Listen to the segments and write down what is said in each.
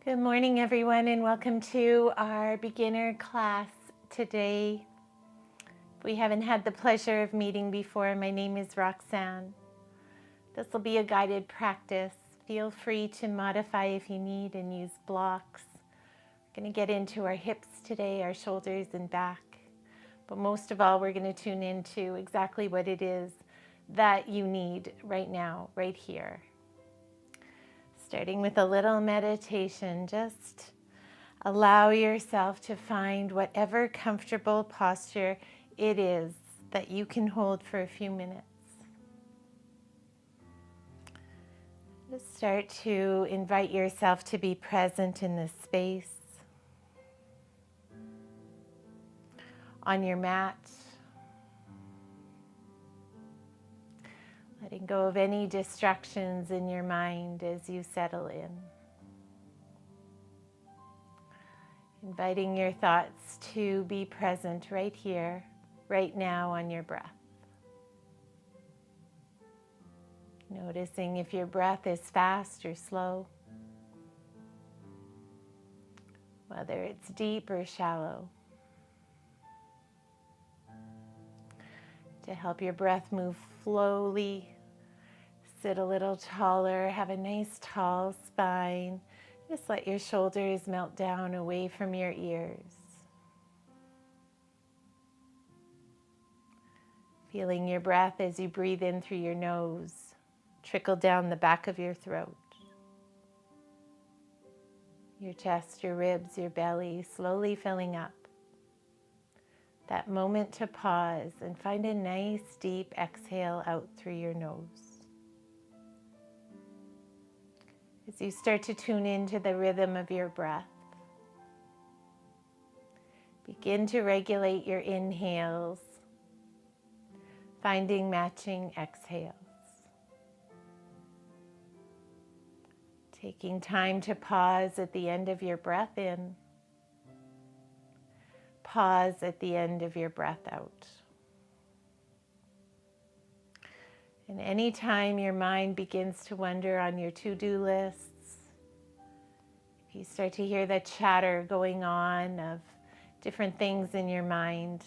Good morning, everyone, and welcome to our beginner class today. If we haven't had the pleasure of meeting before, my name is Roxanne. This will be a guided practice. Feel free to modify if you need and use blocks. We're going to get into our hips today, our shoulders and back. But most of all, we're going to tune into exactly what it is that you need right now, right here. Starting with a little meditation, just allow yourself to find whatever comfortable posture it is that you can hold for a few minutes. Just start to invite yourself to be present in this space, on your mat, letting go of any distractions in your mind as you settle in. Inviting your thoughts to be present right here, right now on your breath. Noticing if your breath is fast or slow, whether it's deep or shallow. To help your breath move slowly, sit a little taller, have a nice tall spine. Just let your shoulders melt down away from your ears. Feeling your breath as you breathe in through your nose, trickle down the back of your throat. Your chest, your ribs, your belly slowly filling up. That moment to pause and find a nice deep exhale out through your nose. As you start to tune into the rhythm of your breath, begin to regulate your inhales, finding matching exhales. Taking time to pause at the end of your breath in, pause at the end of your breath out. And anytime your mind begins to wander on your to-do lists, if you start to hear the chatter going on of different things in your mind,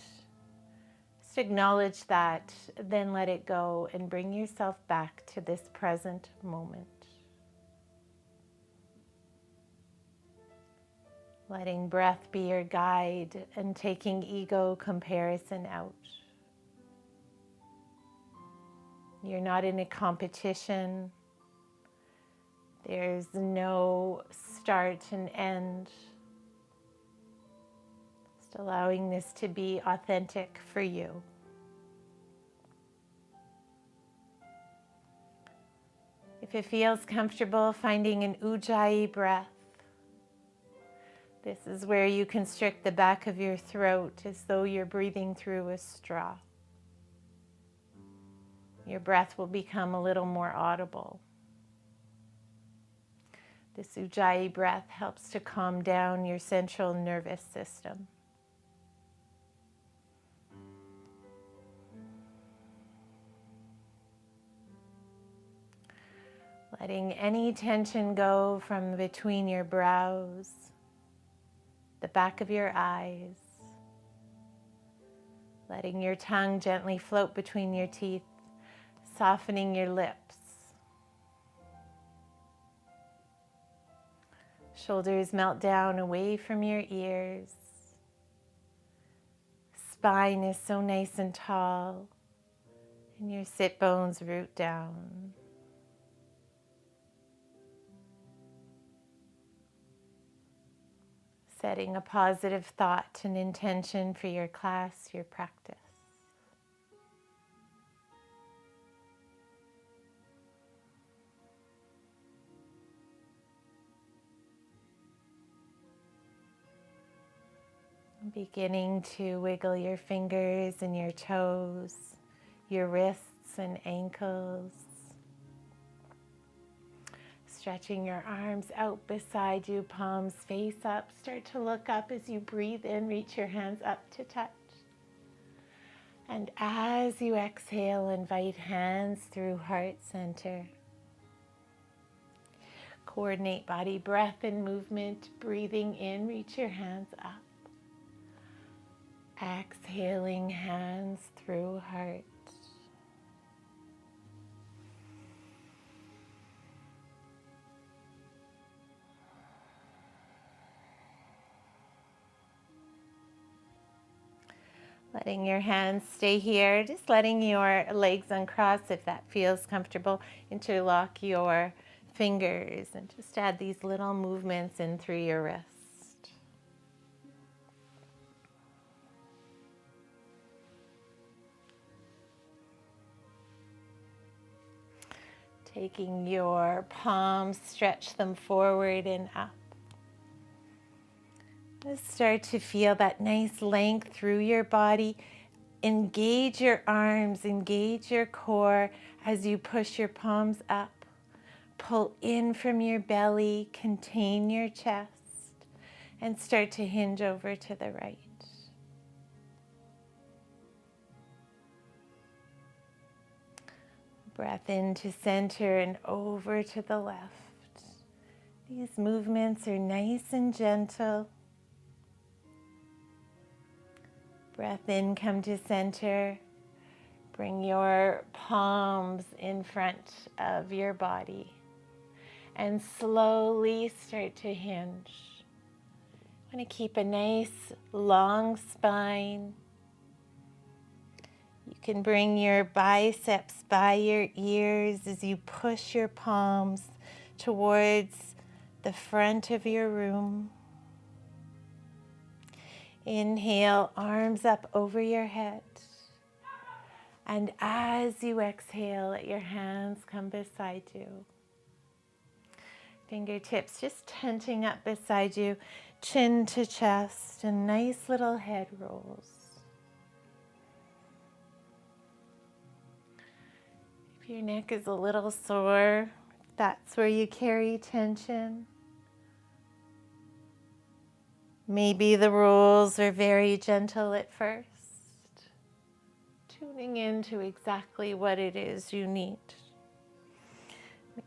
just acknowledge that, then let it go and bring yourself back to this present moment. Letting breath be your guide and taking ego comparison out. You're not in a competition. There's no start and end. Just allowing this to be authentic for you. If it feels comfortable, finding an ujjayi breath. This is where you constrict the back of your throat as though you're breathing through a straw. Your breath will become a little more audible. This ujjayi breath helps to calm down your central nervous system. Letting any tension go from between your brows, the back of your eyes. Letting your tongue gently float between your teeth, softening your lips. Shoulders melt down away from your ears. Spine is so nice and tall, and your sit bones root down. Setting a positive thought and intention for your class, your practice. Beginning to wiggle your fingers and your toes, your wrists and ankles. Stretching your arms out beside you, palms face up. Start to look up as you breathe in, reach your hands up to touch. And as you exhale, invite hands through heart center. coordinate body, breath and movement. Breathing in, reach your hands up. Exhaling, hands through heart. Letting your hands stay here, just letting your legs uncross if that feels comfortable. Interlock your fingers and just add these little movements in through your wrist. Taking your palms, stretch them forward and up. Just start to feel that nice length through your body. Engage your arms, engage your core as you push your palms up. Pull in from your belly, contain your chest, and start to hinge over to the right. Breath into center and over to the left. These movements are nice and gentle. Breath in, come to center. Bring your palms in front of your body and slowly start to hinge. You want to keep a nice long spine. You can bring your biceps by your ears as you push your palms towards the front of your room. Inhale, arms up over your head. And as you exhale, let your hands come beside you. Fingertips just tenting up beside you, chin to chest, and nice little head rolls. If your neck is a little sore, that's where you carry tension. Maybe the rolls are very gentle at first. Tuning into exactly what it is you need.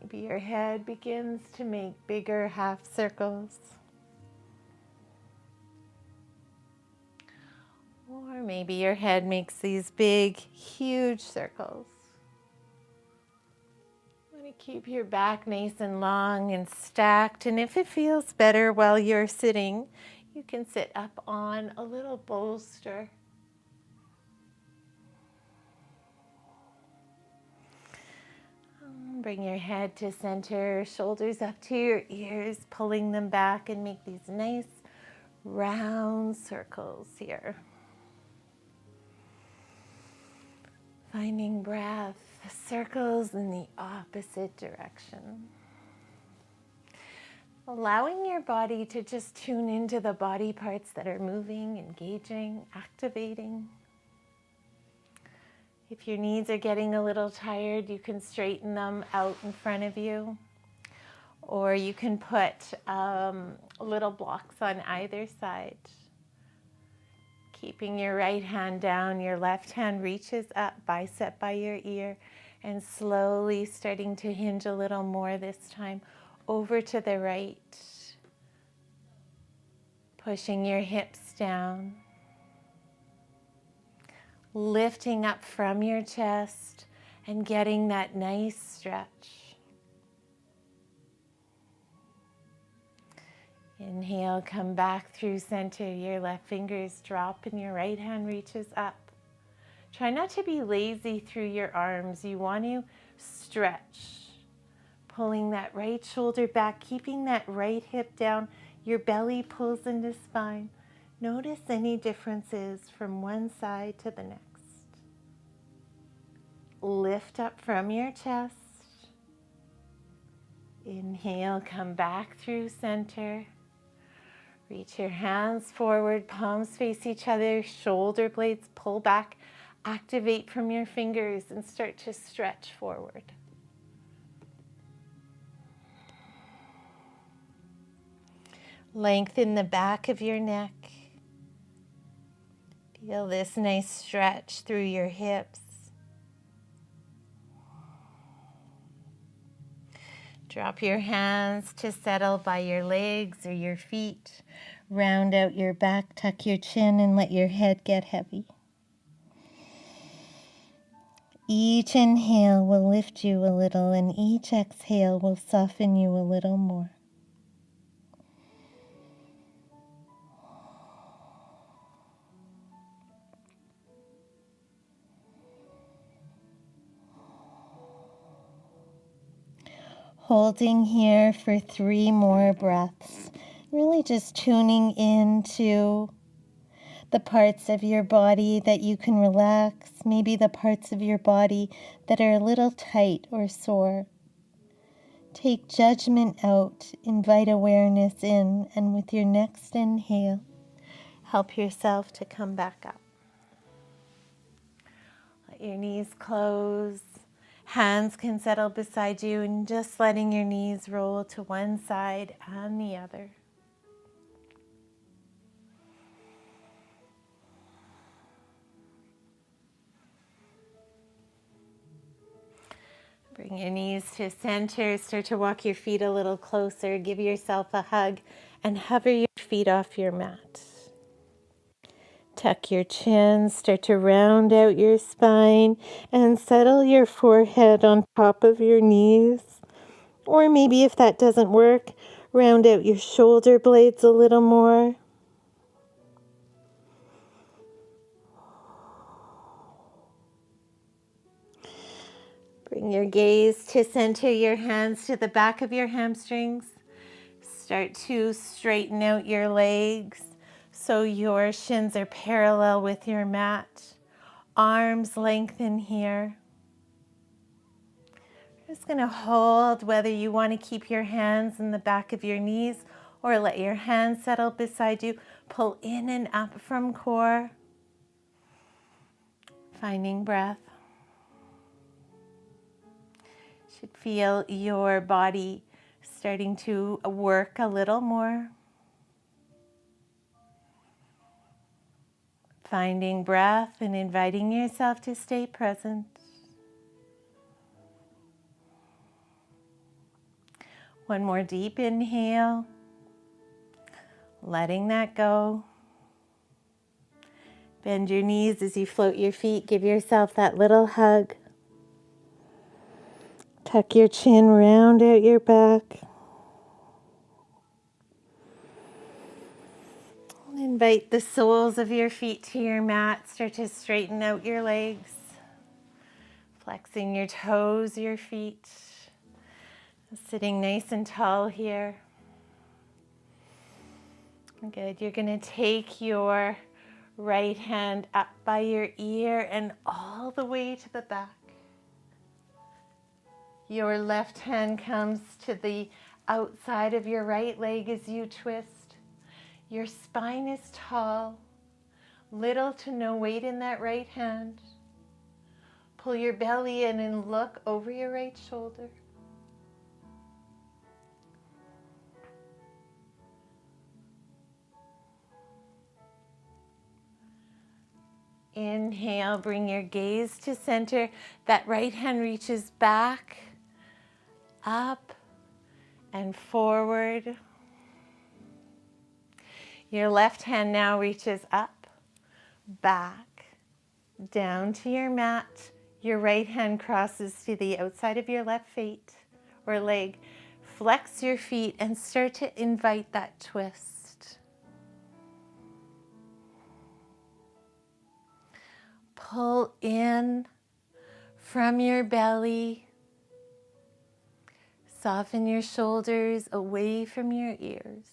Maybe your head begins to make bigger half circles. Or maybe your head makes these big, huge circles. You want to keep your back nice and long and stacked. And if it feels better while you're sitting, you can sit up on a little bolster. Bring your head to center, shoulders up to your ears, pulling them back and make these nice round circles here. Finding breath, circles in the opposite direction. Allowing your body to just tune into the body parts that are moving, engaging, activating. If your knees are getting a little tired, you can straighten them out in front of you. Or you can put little blocks on either side. Keeping your right hand down, your left hand reaches up, bicep by your ear, and slowly starting to hinge a little more this time over to the right. Pushing your hips down. Lifting up from your chest and getting that nice stretch. Inhale, come back through center. Your left fingers drop and your right hand reaches up. Try not to be lazy through your arms. You want to stretch. Pulling that right shoulder back, keeping that right hip down. Your belly pulls into spine. Notice any differences from one side to the next. Lift up from your chest. Inhale, come back through center. Reach your hands forward, palms face each other, shoulder blades pull back. Activate from your fingers and start to stretch forward. Lengthen the back of your neck. Feel this nice stretch through your hips. Drop your hands to settle by your legs or your feet. Round out your back, tuck your chin, and let your head get heavy. Each inhale will lift you a little, and each exhale will soften you a little more. Holding here for 3 more breaths. Really just tuning into the parts of your body that you can relax, maybe the parts of your body that are a little tight or sore. Take judgment out, invite awareness in, and with your next inhale, help yourself to come back up. Let your knees close. Hands can settle beside you, and just letting your knees roll to one side and the other. Bring your knees to center. Start to walk your feet a little closer. Give yourself a hug and hover your feet off your mat. Tuck your chin. Start to round out your spine and settle your forehead on top of your knees. Or maybe if that doesn't work, round out your shoulder blades a little more. Bring your gaze to center, your hands to the back of your hamstrings. Start to straighten out your legs so your shins are parallel with your mat. Arms lengthen here. Just going to hold whether you want to keep your hands in the back of your knees or let your hands settle beside you. Pull in and up from core. Finding breath. Should feel your body starting to work a little more. Finding breath and inviting yourself to stay present. One more deep inhale. Letting that go. Bend your knees as you float your feet. Give yourself that little hug. Tuck your chin, round out your back. Invite the soles of your feet to your mat. Start to straighten out your legs. Flexing your toes, your feet. Sitting nice and tall here. Good. You're going to take your right hand up by your ear and all the way to the back. Your left hand comes to the outside of your right leg as you twist. Your spine is tall, little to no weight in that right hand. Pull your belly in and look over your right shoulder. Inhale, bring your gaze to center. That right hand reaches back, up, and forward. Your left hand now reaches up, back, down to your mat. Your right hand crosses to the outside of your left feet or leg. Flex your feet and start to invite that twist. Pull in from your belly. Soften your shoulders away from your ears.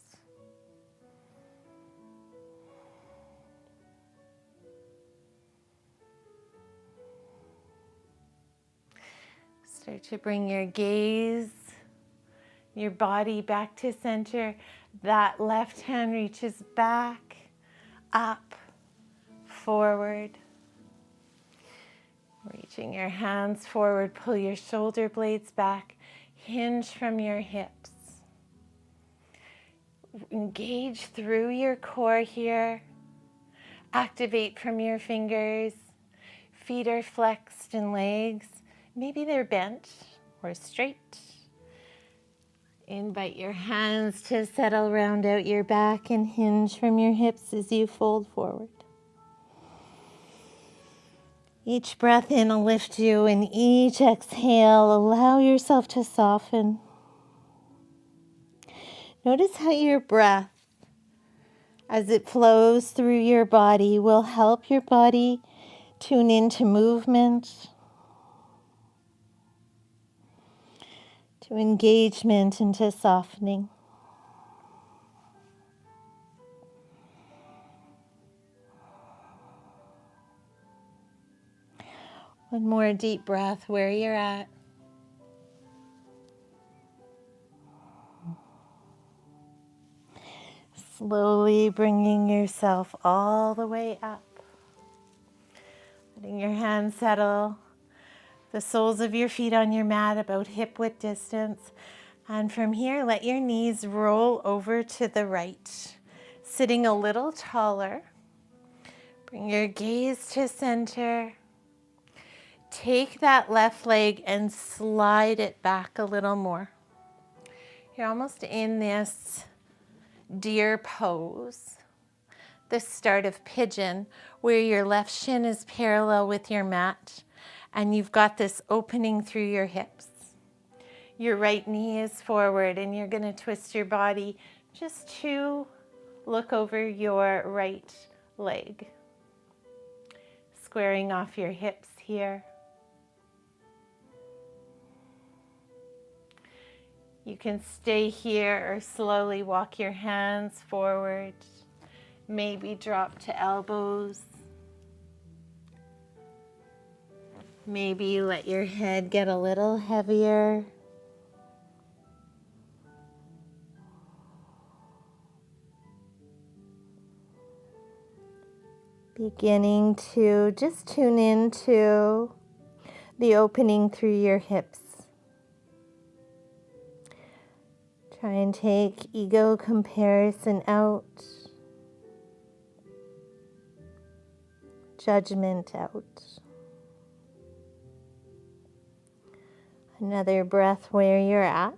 Start to bring your gaze, your body back to center. That left hand reaches back, up, forward. Reaching your hands forward, pull your shoulder blades back, hinge from your hips. Engage through your core here. Activate from your fingers. Feet are flexed and legs. Maybe they're bent or straight. Invite your hands to settle round out your back and hinge from your hips as you fold forward. Each breath in will lift you, and each exhale, allow yourself to soften. Notice how your breath, as it flows through your body, will help your body tune into movement, to engagement, and to softening. One more deep breath where you're at. Slowly bringing yourself all the way up. Letting your hands settle, the soles of your feet on your mat about hip width distance. And from here, let your knees roll over to the right, sitting a little taller. Bring your gaze to center. Take that left leg and slide it back a little more. You're almost in this deer pose, the start of pigeon, where your left shin is parallel with your mat and you've got this opening through your hips. Your right knee is forward and you're going to twist your body just to look over your right leg. Squaring off your hips here. You can stay here or slowly walk your hands forward. Maybe drop to elbows. Maybe let your head get a little heavier. Beginning to just tune into the opening through your hips. Try and take ego comparison out. Judgment out. Another breath where you're at.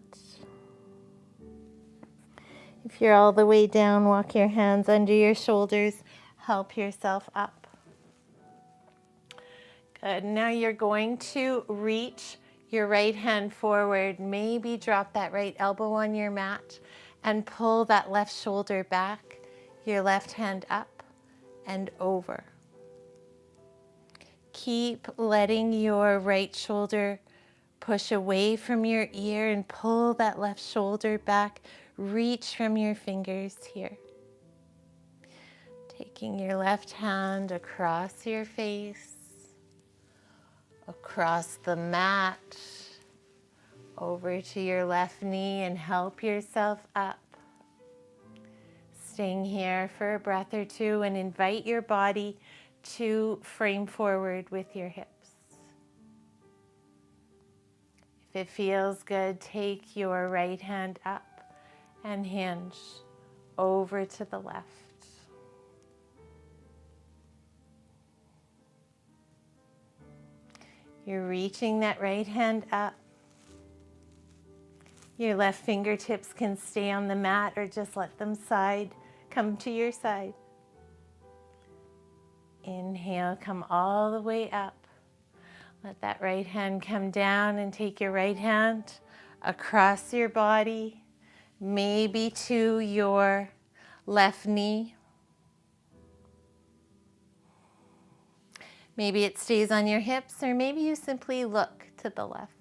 If you're all the way down, walk your hands under your shoulders. Help yourself up. Good. Now you're going to reach your right hand forward. Maybe drop that right elbow on your mat and pull that left shoulder back. Your left hand up and over. Keep letting your right shoulder push away from your ear and pull that left shoulder back. Reach from your fingers here. Taking your left hand across your face, across the mat, over to your left knee and help yourself up. Staying here for a breath or two and invite your body to frame forward with your hips. If it feels good, take your right hand up and hinge over to the left. You're reaching that right hand up. Your left fingertips can stay on the mat or just let them come to your side. Inhale, come all the way up. Let that right hand come down and take your right hand across your body, maybe to your left knee. Maybe it stays on your hips, or maybe you simply look to the left.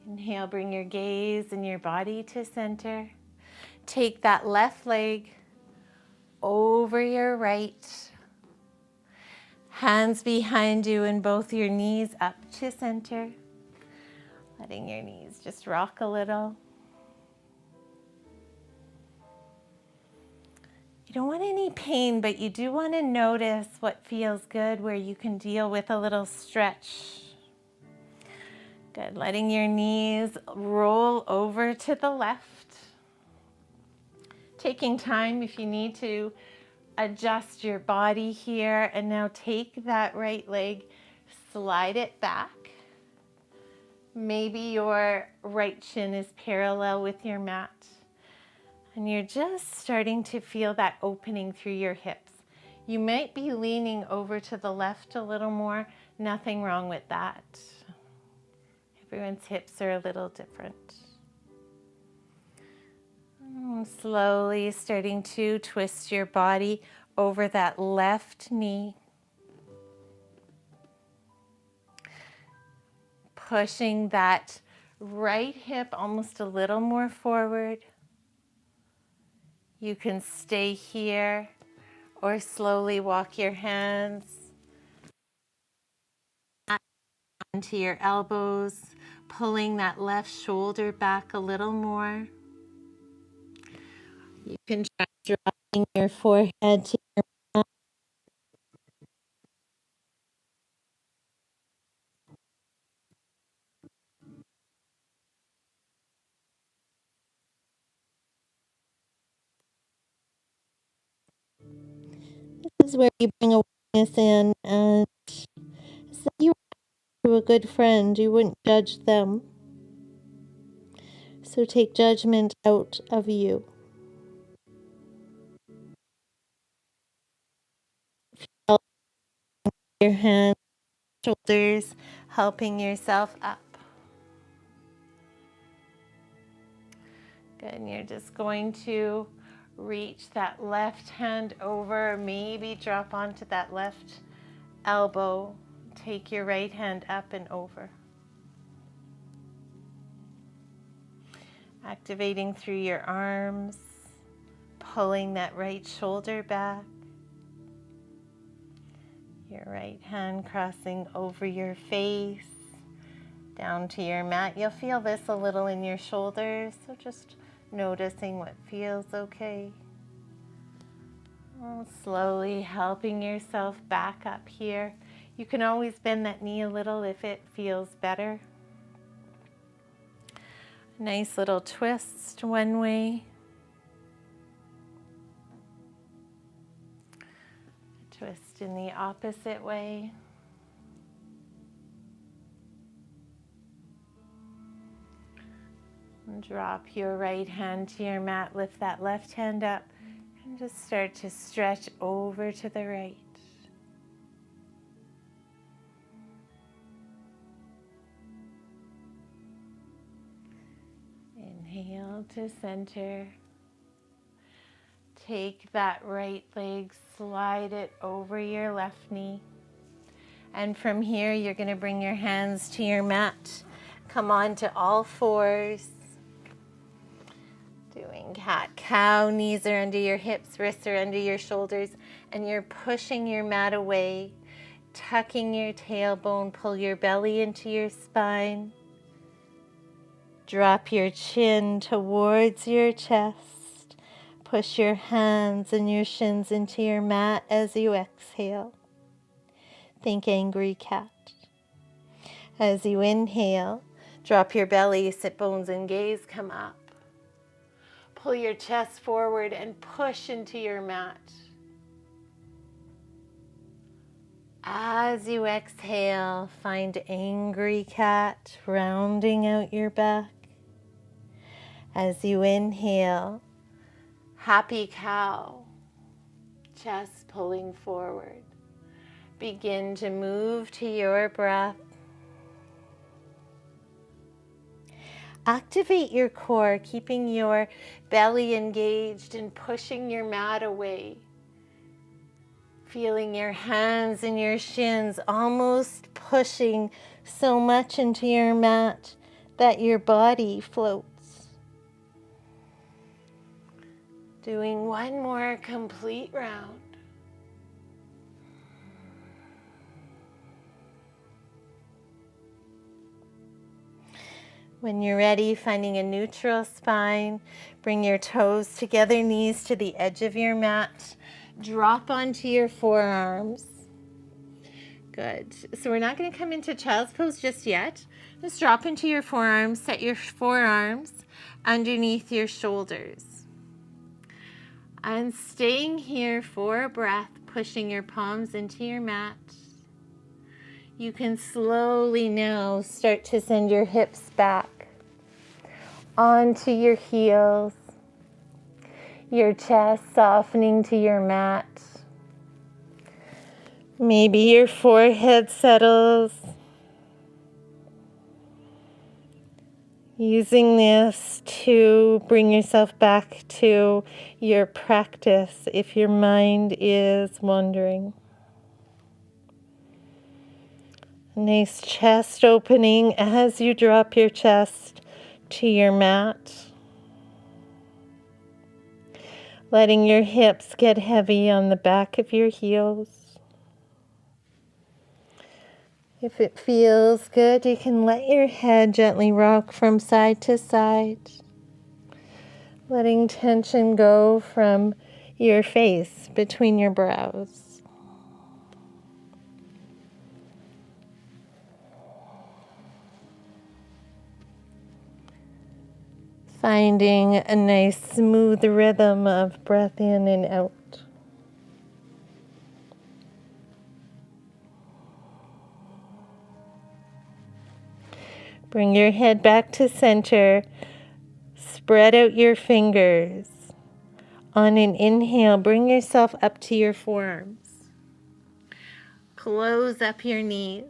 Inhale, bring your gaze and your body to center. Take that left leg over your right. Hands behind you and both your knees up to center. Letting your knees just rock a little. You don't want any pain, but you do want to notice what feels good, where you can deal with a little stretch. Good. Letting your knees roll over to the left. Taking time if you need to adjust your body here. And now take that right leg, slide it back. Maybe your right shin is parallel with your mat. And you're just starting to feel that opening through your hips. You might be leaning over to the left a little more. Nothing wrong with that. Everyone's hips are a little different. Slowly starting to twist your body over that left knee. Pushing that right hip almost a little more forward. You can stay here or slowly walk your hands onto your elbows, pulling that left shoulder back a little more. You can try dropping your forehead to your mat. This is where you bring awareness in, and say you were to a good friend, you wouldn't judge them. So take judgment out of you. Your hands, shoulders, helping yourself up. Good, and you're just going to reach that left hand over, maybe drop onto that left elbow. Take your right hand up and over. Activating through your arms, pulling that right shoulder back. Your right hand crossing over your face, down to your mat. You'll feel this a little in your shoulders, so just noticing what feels okay. Slowly helping yourself back up here. You can always bend that knee a little if it feels better. Nice little twist one way. Twist in the opposite way. And drop your right hand to your mat. Lift that left hand up and just start to stretch over to the right. Inhale to center. Take that right leg, slide it over your left knee. And from here, you're going to bring your hands to your mat. Come on to all fours. Doing cat-cow. Knees are under your hips, wrists are under your shoulders. And you're pushing your mat away, tucking your tailbone, pull your belly into your spine. Drop your chin towards your chest. Push your hands and your shins into your mat as you exhale. Think angry cat. As you inhale, drop your belly, sit bones and gaze come up. Pull your chest forward and push into your mat. As you exhale, find angry cat, rounding out your back. As you inhale, happy cow, chest pulling forward. Begin to move to your breath. Activate your core, keeping your belly engaged and pushing your mat away. Feeling your hands and your shins almost pushing so much into your mat that your body floats. Doing one more complete round. When you're ready, finding a neutral spine, bring your toes together, knees to the edge of your mat. Drop onto your forearms. Good. So we're not going to come into child's pose just yet. Just drop into your forearms. Set your forearms underneath your shoulders. And staying here for a breath, pushing your palms into your mat. You can slowly now start to send your hips back onto your heels, your chest softening to your mat. Maybe your forehead settles. Using this to bring yourself back to your practice if your mind is wandering. Nice chest opening as you drop your chest to your mat. Letting your hips get heavy on the back of your heels. If it feels good, you can let your head gently rock from side to side. Letting tension go from your face between your brows. Finding a nice smooth rhythm of breath in and out. Bring your head back to center. Spread out your fingers. On an inhale, bring yourself up to your forearms. Close up your knees.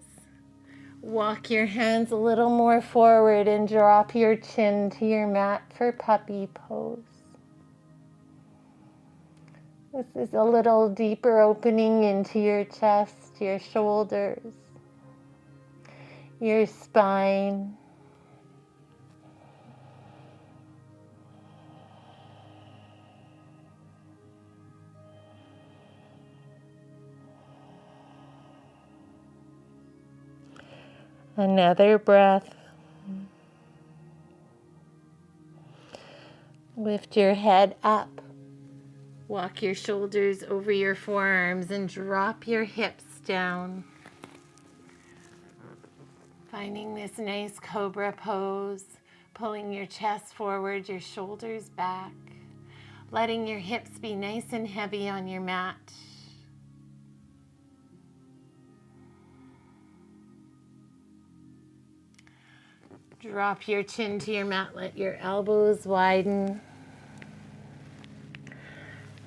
Walk your hands a little more forward and drop your chin to your mat for puppy pose. This is a little deeper opening into your chest, your shoulders, your spine. Another breath. Lift your head up. Walk your shoulders over your forearms and drop your hips down. Finding this nice cobra pose, pulling your chest forward, your shoulders back, letting your hips be nice and heavy on your mat. Drop your chin to your mat, let your elbows widen.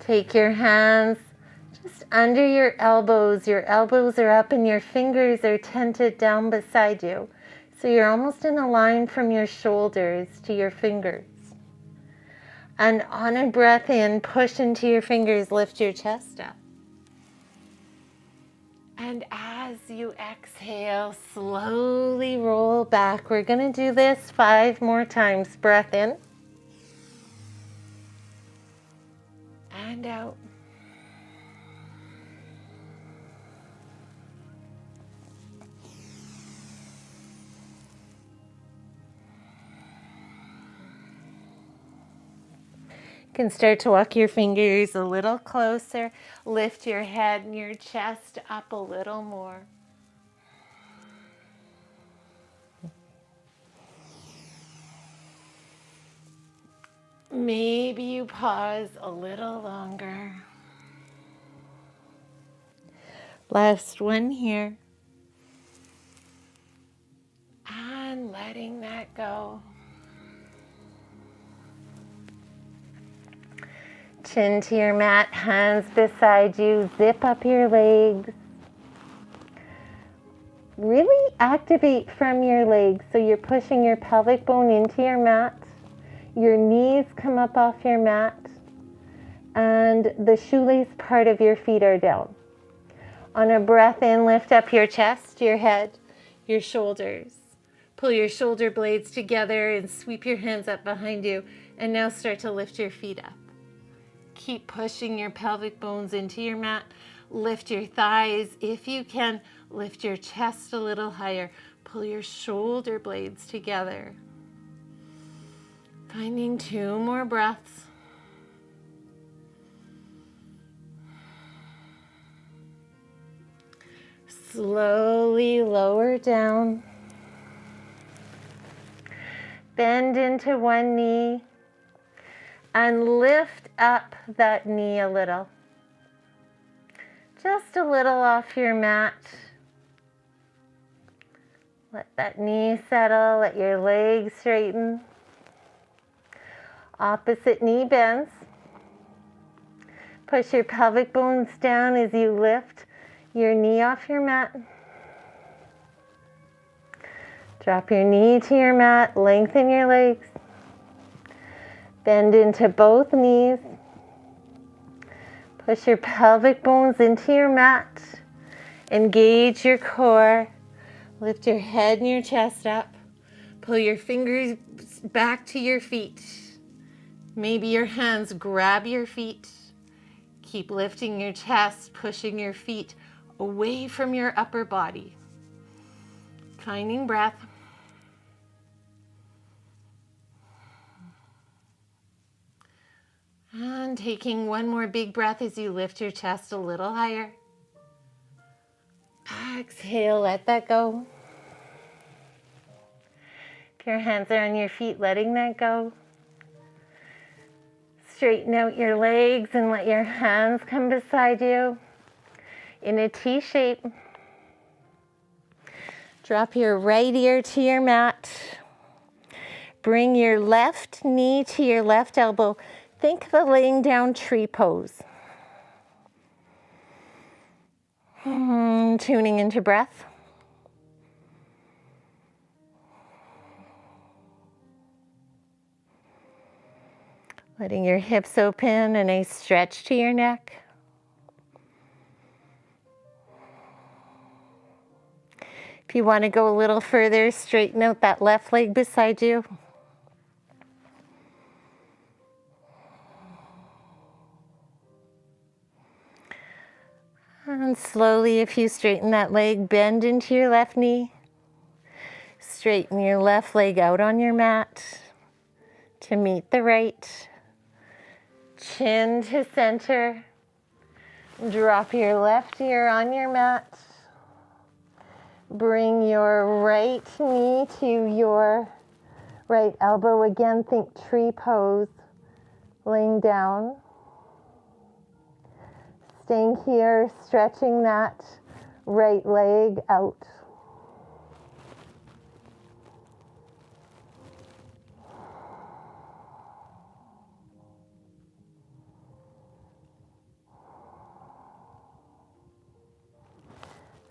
Take your hands just under your elbows. Your elbows are up and your fingers are tented down beside you. So you're almost in a line from your shoulders to your fingers. And on a breath in, push into your fingers, lift your chest up. And as you exhale, slowly roll back. We're going to do this 5 more times. Breath in. And out. You can start to walk your fingers a little closer. Lift your head and your chest up a little more. Maybe you pause a little longer. Last one here. And letting that go. Chin to your mat, hands beside you. Zip up your legs. Really activate from your legs. So you're pushing your pelvic bone into your mat. Your knees come up off your mat. And the shoelace part of your feet are down. On a breath in, lift up your chest, your head, your shoulders. Pull your shoulder blades together and sweep your hands up behind you. And now start to lift your feet up. Keep pushing your pelvic bones into your mat. Lift your thighs. If you can, lift your chest a little higher. Pull your shoulder blades together. Finding 2 more breaths. Slowly lower down. Bend into one knee. And lift up that knee a little. Just a little off your mat. Let that knee settle, let your legs straighten. Opposite knee bends. Push your pelvic bones down as you lift your knee off your mat. Drop your knee to your mat, lengthen your legs. Bend into both knees. Push your pelvic bones into your mat. Engage your core. Lift your head and your chest up. Pull your fingers back to your feet. Maybe your hands grab your feet. Keep lifting your chest, pushing your feet away from your upper body. Finding breath. And taking one more big breath as you lift your chest a little higher. Exhale, let that go. If your hands are on your feet, letting that go. Straighten out your legs and let your hands come beside you in a T shape. Drop your right ear to your mat. Bring your left knee to your left elbow. Think of a laying down tree pose. Tuning into breath. Letting your hips open, a nice stretch to your neck. If you want to go a little further, straighten out that left leg beside you. And slowly, if you straighten that leg, bend into your left knee. Straighten your left leg out on your mat to meet the right. Chin to center. Drop your left ear on your mat. Bring your right knee to your right elbow. Again, think tree pose, laying down. Staying here, stretching that right leg out.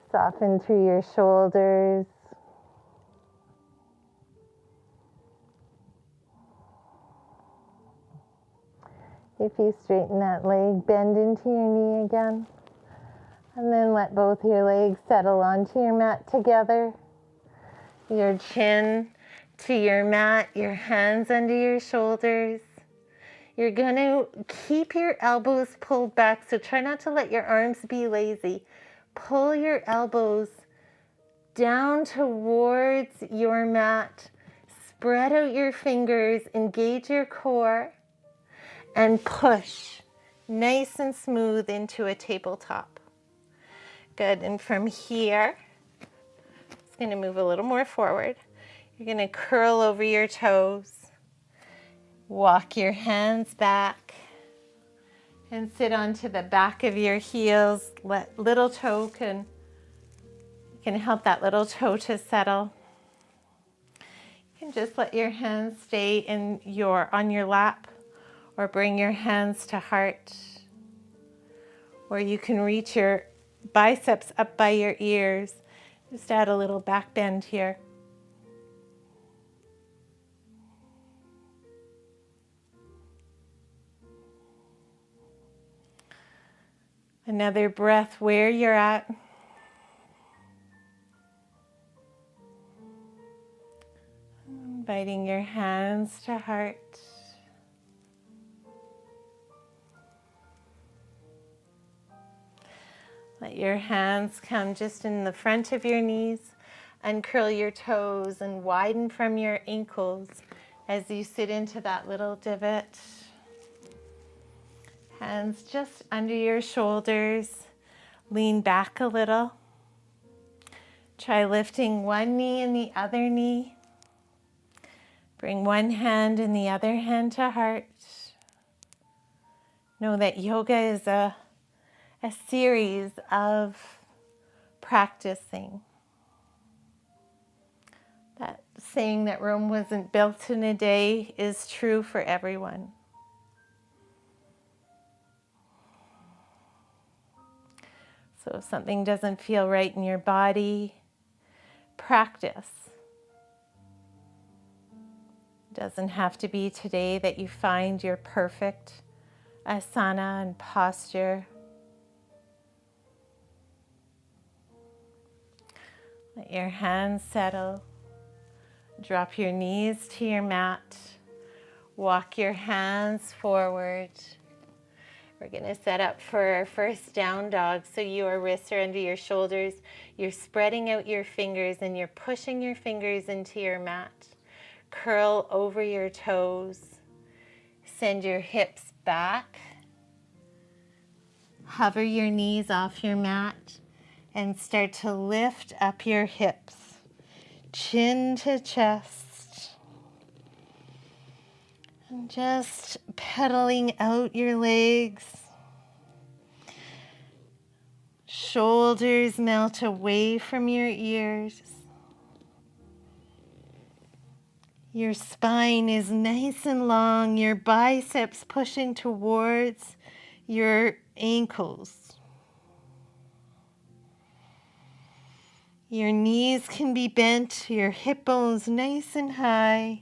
Soften through your shoulders. If you straighten that leg, bend into your knee again. And then let both your legs settle onto your mat together. Your chin to your mat, your hands under your shoulders. You're going to keep your elbows pulled back, so try not to let your arms be lazy. Pull your elbows down towards your mat. Spread out your fingers, engage your core, and push nice and smooth into a tabletop. Good, and from here, it's going to move a little more forward. You're going to curl over your toes, walk your hands back, and sit onto the back of your heels. Let little toe can help that little toe to settle. You can just let your hands stay on your lap, or bring your hands to heart, or you can reach your biceps up by your ears. Just add a little back bend here. Another breath where you're at. Inviting your hands to heart. Let your hands come just in the front of your knees. Uncurl your toes and widen from your ankles as you sit into that little divot. Hands just under your shoulders. Lean back a little. Try lifting one knee and the other knee. Bring one hand and the other hand to heart. Know that yoga is a series of practicing. That saying that Rome wasn't built in a day is true for everyone. So if something doesn't feel right in your body, practice. It doesn't have to be today that you find your perfect asana and posture. Let your hands settle. Drop your knees to your mat. Walk your hands forward. We're going to set up for our first down dog. So your wrists are under your shoulders. You're spreading out your fingers and you're pushing your fingers into your mat. Curl over your toes. Send your hips back. Hover your knees off your mat and start to lift up your hips. Chin to chest. And just pedaling out your legs. Shoulders melt away from your ears. Your spine is nice and long. Your biceps pushing towards your ankles. Your knees can be bent, your hip bones nice and high.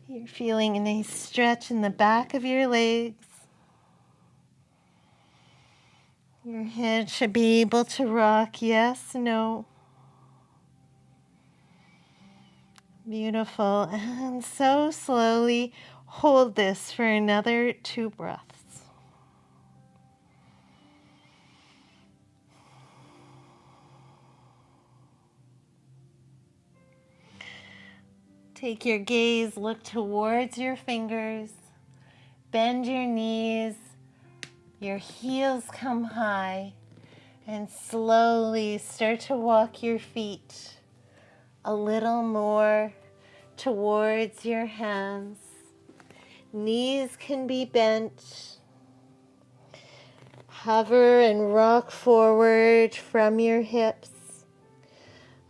You're feeling a nice stretch in the back of your legs. Your head should be able to rock, yes, no. Beautiful. And so slowly hold this for another 2 breaths. Take your gaze, look towards your fingers, bend your knees, your heels come high, and slowly start to walk your feet a little more towards your hands. Knees can be bent. Hover and rock forward from your hips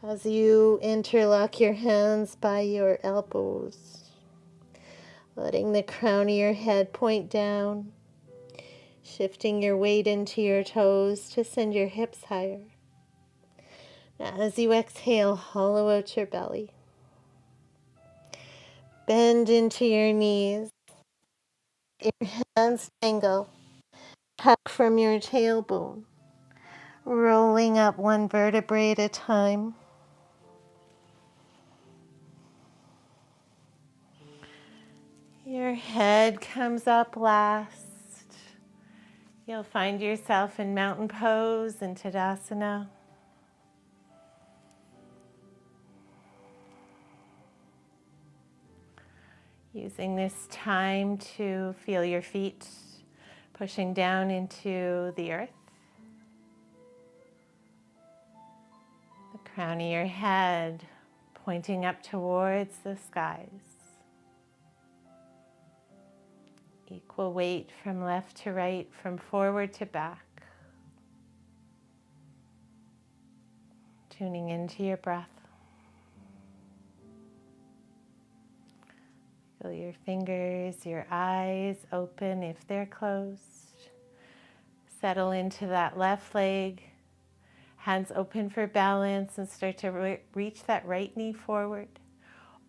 as you interlock your hands by your elbows, letting the crown of your head point down, shifting your weight into your toes to send your hips higher. Now, as you exhale, hollow out your belly. Bend into your knees. Your hands tangle. Tuck from your tailbone, rolling up one vertebrae at a time. Your head comes up last. You'll find yourself in mountain pose and Tadasana. Using this time to feel your feet pushing down into the earth. The crown of your head pointing up towards the skies. Equal weight from left to right, from forward to back. Tuning into your breath. Feel your fingers, your eyes open if they're closed. Settle into that left leg. Hands open for balance and start to reach that right knee forward.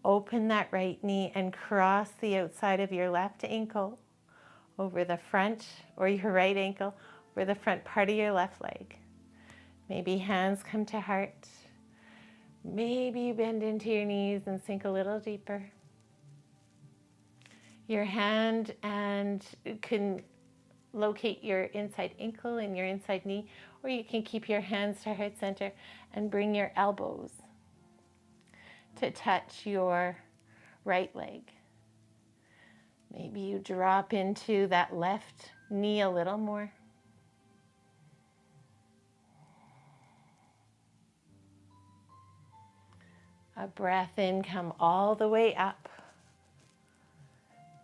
Open that right knee and cross the outside of your left ankle over the front, or your right ankle over the front part of your left leg. Maybe hands come to heart. Maybe you bend into your knees and sink a little deeper. Your hand and can locate your inside ankle and your inside knee, or you can keep your hands to heart center and bring your elbows to touch your right leg. Maybe you drop into that left knee a little more. A breath in, come all the way up.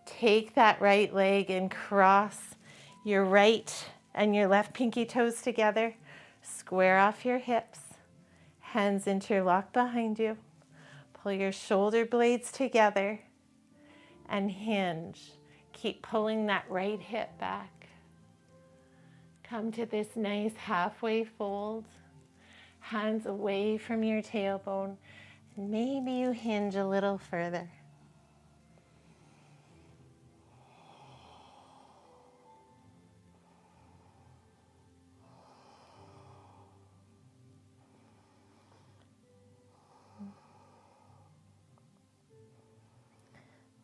Take that right leg and cross your right and your left pinky toes together. Square off your hips. Hands interlock behind you. Pull your shoulder blades together and hinge. Keep pulling that right hip back. Come to this nice halfway fold. Hands away from your tailbone. Maybe you hinge a little further.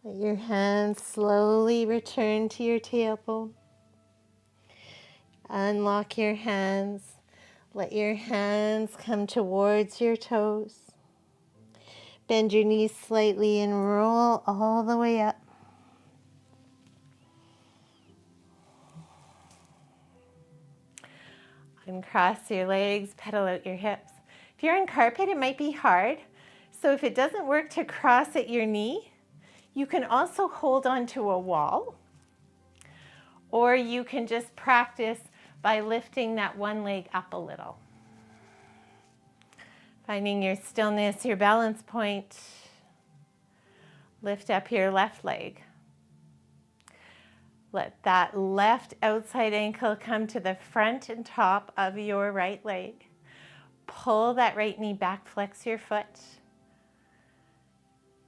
Let your hands slowly return to your tailbone. Unlock your hands. Let your hands come towards your toes. Bend your knees slightly and roll all the way up. Uncross your legs, pedal out your hips. If you're on carpet, it might be hard. So if it doesn't work to cross at your knee, you can also hold onto a wall, or you can just practice by lifting that one leg up a little. Finding your stillness, your balance point. Lift up your left leg. Let that left outside ankle come to the front and top of your right leg. Pull that right knee back, flex your foot.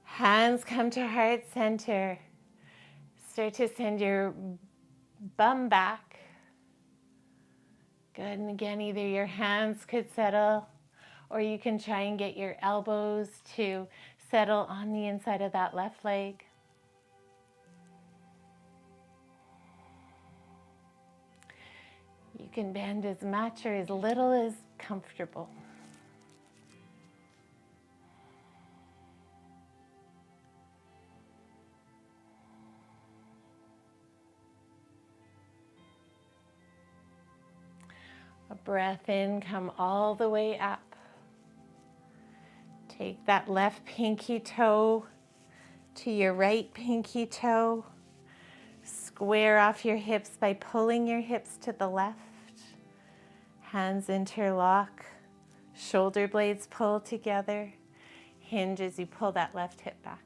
Hands come to heart center. Start to send your bum back. Good, and again, either your hands could settle, or you can try and get your elbows to settle on the inside of that left leg. You can bend as much or as little as comfortable. A breath in, come all the way up. Take that left pinky toe to your right pinky toe. Square off your hips by pulling your hips to the left. Hands interlock. Shoulder blades pull together. Hinge as you pull that left hip back.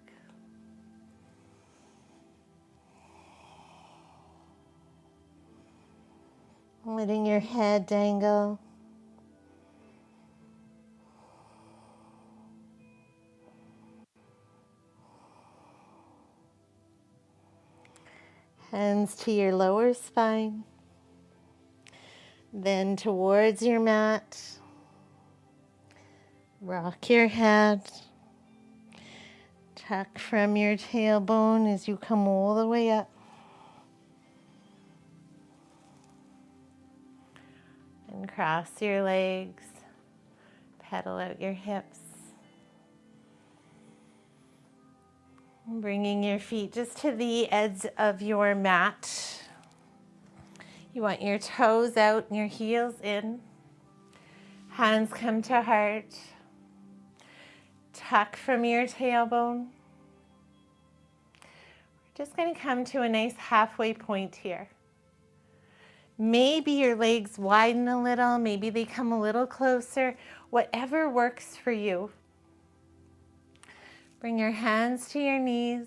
Letting your head dangle. Hands to your lower spine. Then towards your mat. Rock your head. Tuck from your tailbone as you come all the way up. And cross your legs. Pedal out your hips. Bringing your feet just to the edge of your mat. You want your toes out and your heels in. Hands come to heart. Tuck from your tailbone. We're just going to come to a nice halfway point here. Maybe your legs widen a little, maybe they come a little closer, whatever works for you. Bring your hands to your knees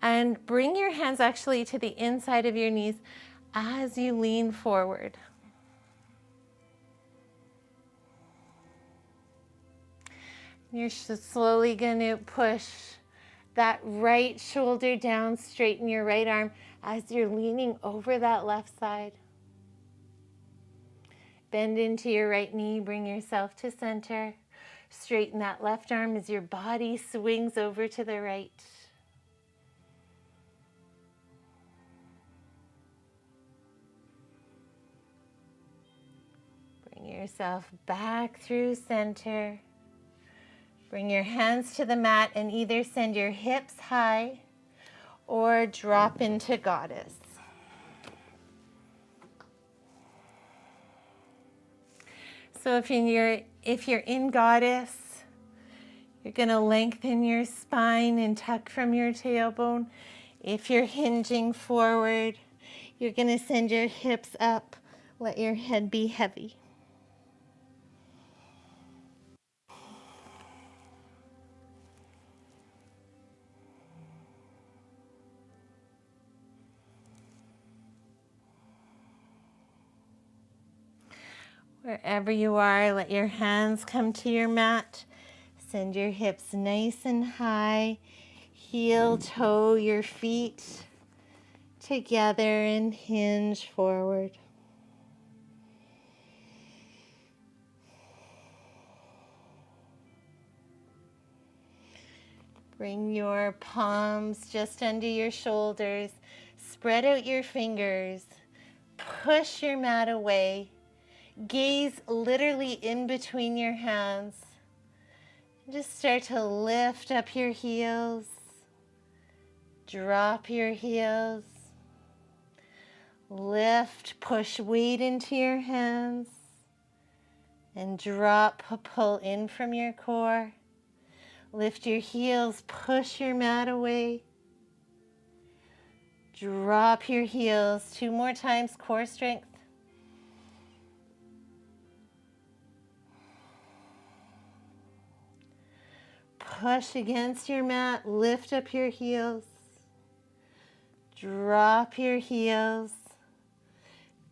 and bring your hands actually to the inside of your knees as you lean forward. You're slowly going to push that right shoulder down, straighten your right arm as you're leaning over that left side. Bend into your right knee, bring yourself to center. Straighten that left arm as your body swings over to the right. Bring yourself back through center. Bring your hands to the mat and either send your hips high or drop into goddess. So if you're in goddess, you're going to lengthen your spine and tuck from your tailbone. If you're hinging forward, you're going to send your hips up. Let your head be heavy. Wherever you are, let your hands come to your mat. Send your hips nice and high. Heel toe your feet together and hinge forward. Bring your palms just under your shoulders. Spread out your fingers. Push your mat away. Gaze literally in between your hands. Just start to lift up your heels. Drop your heels. Lift, push weight into your hands. And drop, pull in from your core. Lift your heels, push your mat away. Drop your heels. 2 more times, core strength. Push against your mat, lift up your heels. Drop your heels.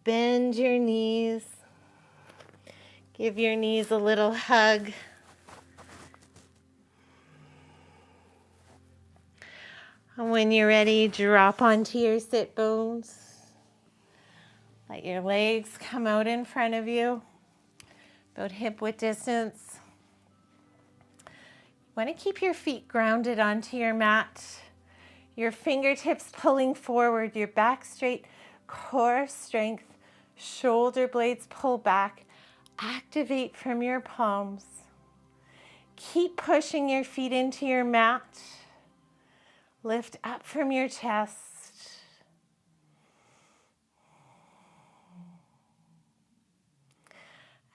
Bend your knees. Give your knees a little hug. And when you're ready, drop onto your sit bones. Let your legs come out in front of you, about hip width distance. You want to keep your feet grounded onto your mat. Your fingertips pulling forward, your back straight, core strength, shoulder blades pull back. Activate from your palms. Keep pushing your feet into your mat. Lift up from your chest.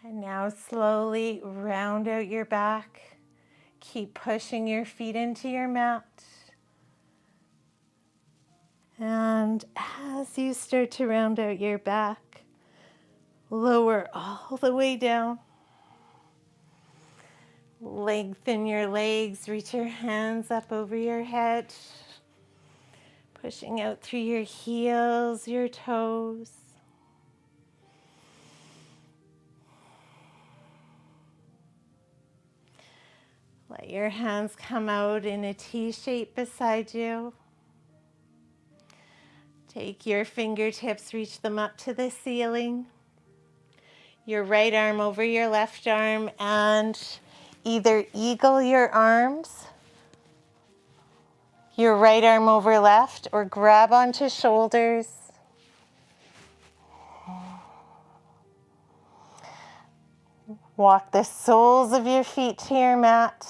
And now slowly round out your back. Keep pushing your feet into your mat. And as you start to round out your back, lower all the way down. Lengthen your legs, reach your hands up over your head. Pushing out through your heels, your toes. Let your hands come out in a T shape beside you. Take your fingertips, reach them up to the ceiling. Your right arm over your left arm and either eagle your arms, your right arm over left, or grab onto shoulders. Walk the soles of your feet to your mat.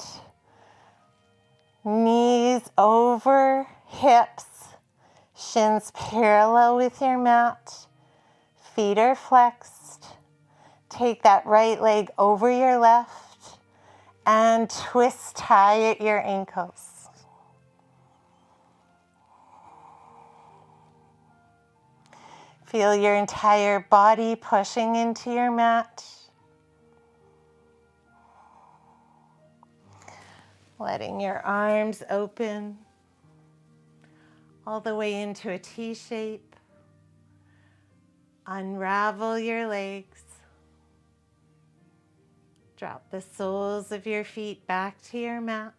Knees over hips, shins parallel with your mat. Feet are flexed. Take that right leg over your left and twist tie at your ankles. Feel your entire body pushing into your mat. Letting your arms open all the way into a T shape. Unravel your legs. Drop the soles of your feet back to your mat.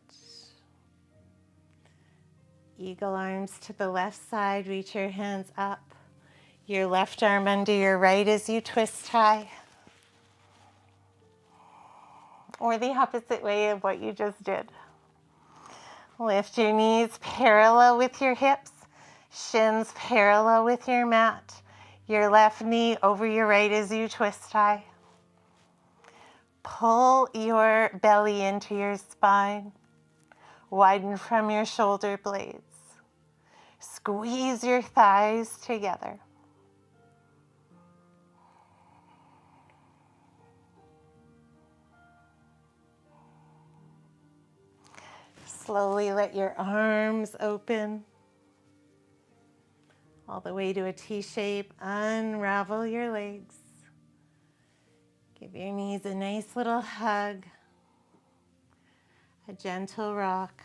Eagle arms to the left side. Reach your hands up. Your left arm under your right as you twist tie. Or the opposite way of what you just did. Lift your knees parallel with your hips. Shins parallel with your mat. Your left knee over your right as you twist tie. Pull your belly into your spine. Widen from your shoulder blades. Squeeze your thighs together. Slowly let your arms open all the way to a T shape. Unravel your legs. Give your knees a nice little hug, a gentle rock.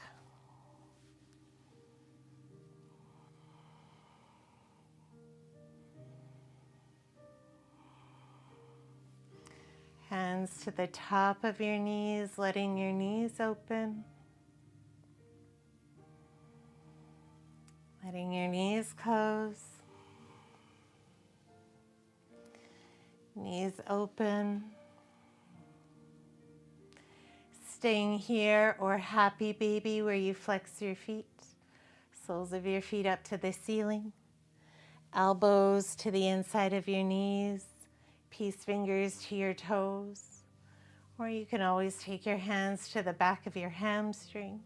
Hands to the top of your knees, letting your knees open. Letting your knees close. Knees open. Staying here, or happy baby, where you flex your feet. Soles of your feet up to the ceiling. Elbows to the inside of your knees. Peace fingers to your toes. Or you can always take your hands to the back of your hamstring.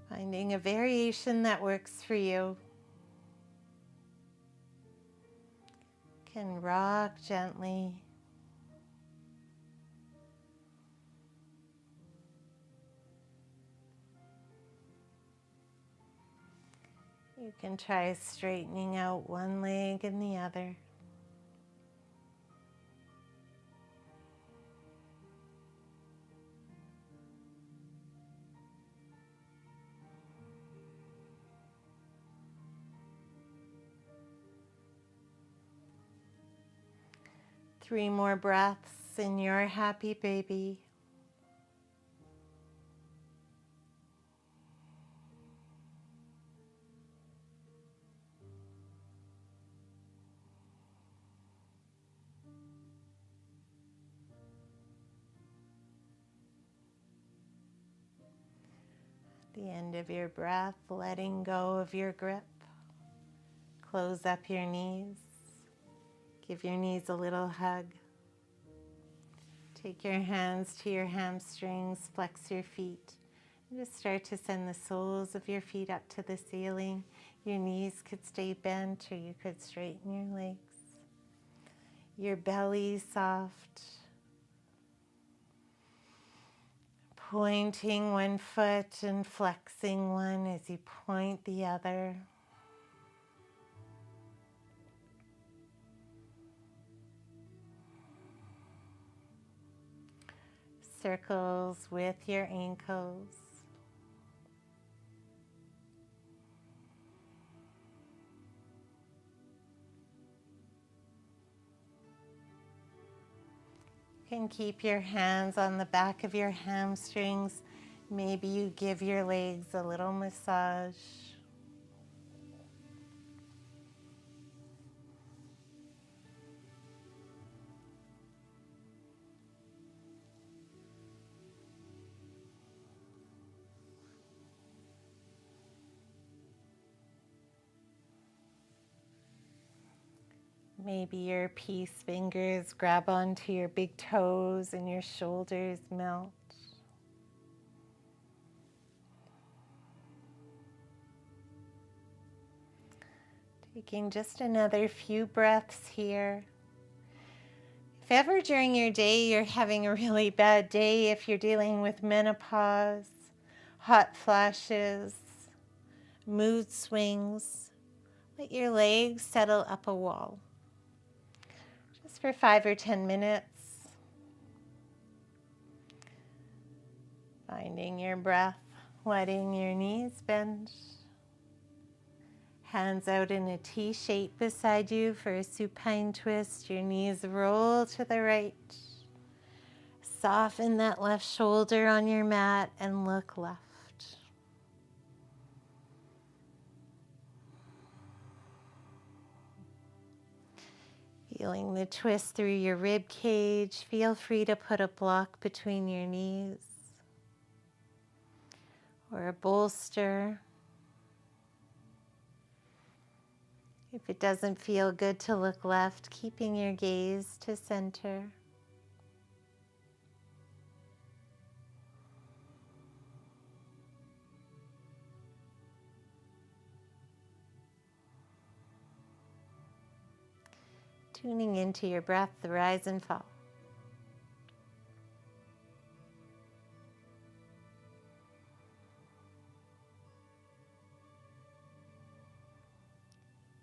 Finding a variation that works for you. Can rock gently. You can try straightening out one leg and the other. Three more breaths in your happy baby. At the end of your breath, letting go of your grip. Close up your knees. Give your knees a little hug. Take your hands to your hamstrings, flex your feet, and just start to send the soles of your feet up to the ceiling. Your knees could stay bent, or you could straighten your legs. Your belly soft. Pointing one foot and flexing one as you point the other. Circles with your ankles. You can keep your hands on the back of your hamstrings. Maybe you give your legs a little massage. Maybe your peace fingers grab onto your big toes and your shoulders melt. Taking just another few breaths here. If ever during your day you're having a really bad day, if you're dealing with menopause, hot flashes, mood swings, let your legs settle up a wall. Just for 5 or 10 minutes. Finding your breath, letting your knees bend. Hands out in a T shape beside you for a supine twist. Your knees roll to the right. Soften that left shoulder on your mat and look left. Feeling the twist through your rib cage. Feel free to put a block between your knees or a bolster. If it doesn't feel good to look left, keeping your gaze to center. Tuning into your breath, the rise and fall.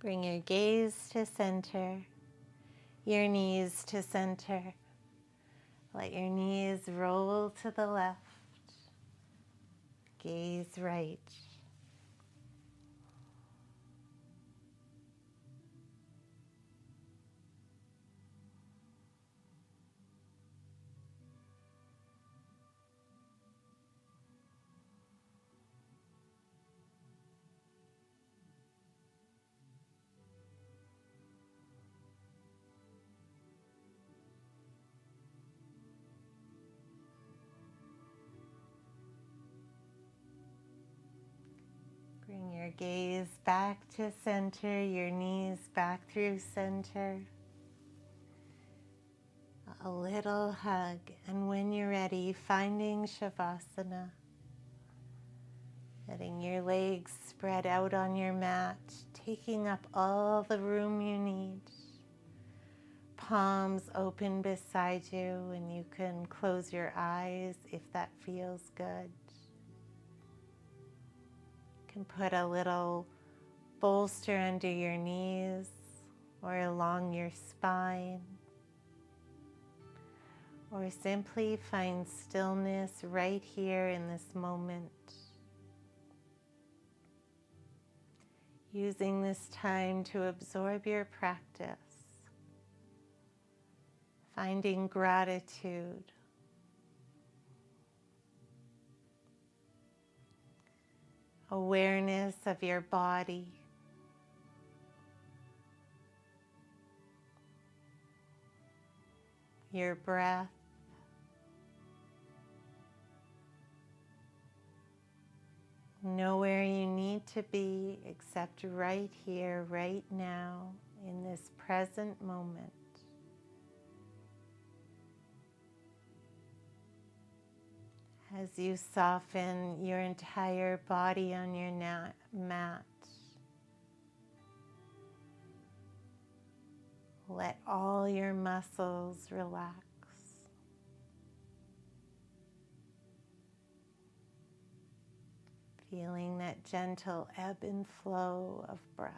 Bring your gaze to center, your knees to center. Let your knees roll to the left, gaze right. your gaze back to center, your knees back through center. A little hug, and when you're ready, finding Shavasana. Letting your legs spread out on your mat, taking up all the room you need. Palms open beside you, and you can close your eyes if that feels good. You can put a little bolster under your knees or along your spine, or simply find stillness right here in this moment. Using this time to absorb your practice, finding gratitude, awareness of your body, your breath, know where you need to be except right here, right now, in this present moment. As you soften your entire body on your mat, let all your muscles relax. Feeling that gentle ebb and flow of breath.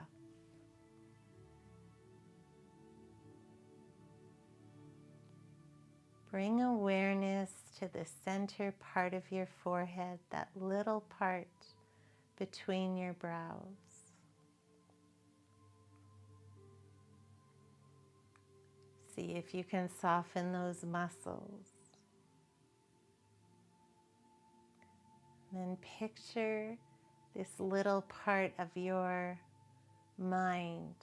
Bring awareness to the center part of your forehead, that little part between your brows. See if you can soften those muscles. Then picture this little part of your mind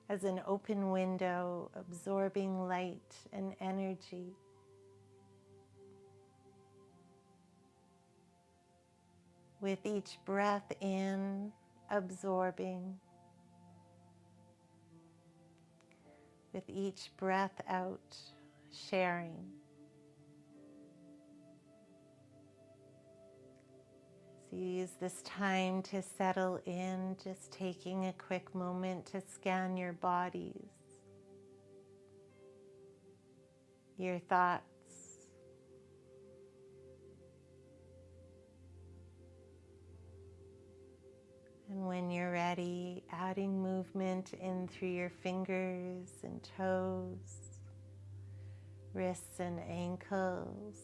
as an open window, absorbing light and energy. With each breath in, absorbing. With each breath out, sharing. So use this time to settle in, just taking a quick moment to scan your bodies, your thoughts, and when you're ready, adding movement in through your fingers and toes, wrists and ankles,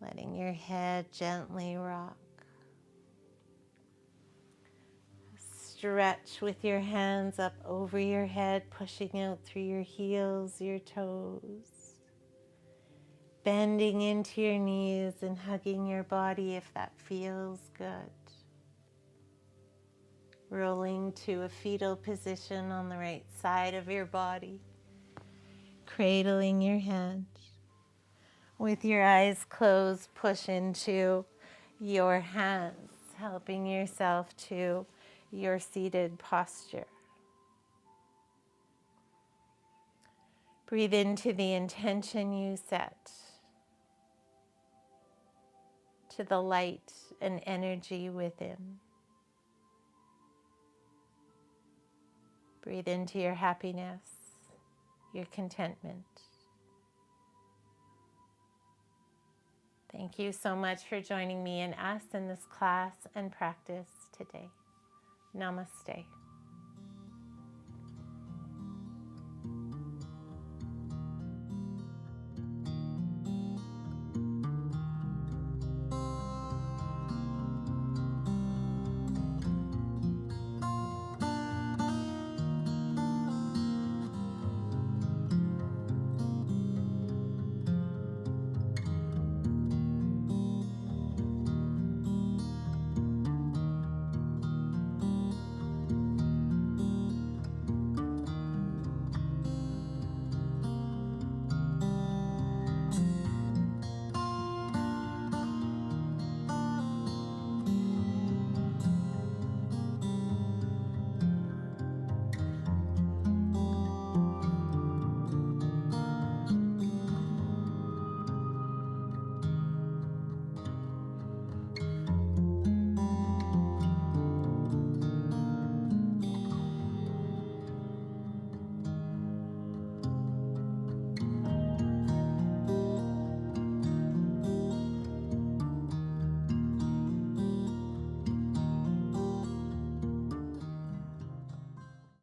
letting your head gently rock. Stretch with your hands up over your head, pushing out through your heels, your toes. Bending into your knees and hugging your body if that feels good. Rolling to a fetal position on the right side of your body. Cradling your head. With your eyes closed, push into your hands, helping yourself to your seated posture. Breathe into the intention you set, to the light and energy within. Breathe into your happiness, your contentment. Thank you so much for joining me and us in this class and practice today. Namaste.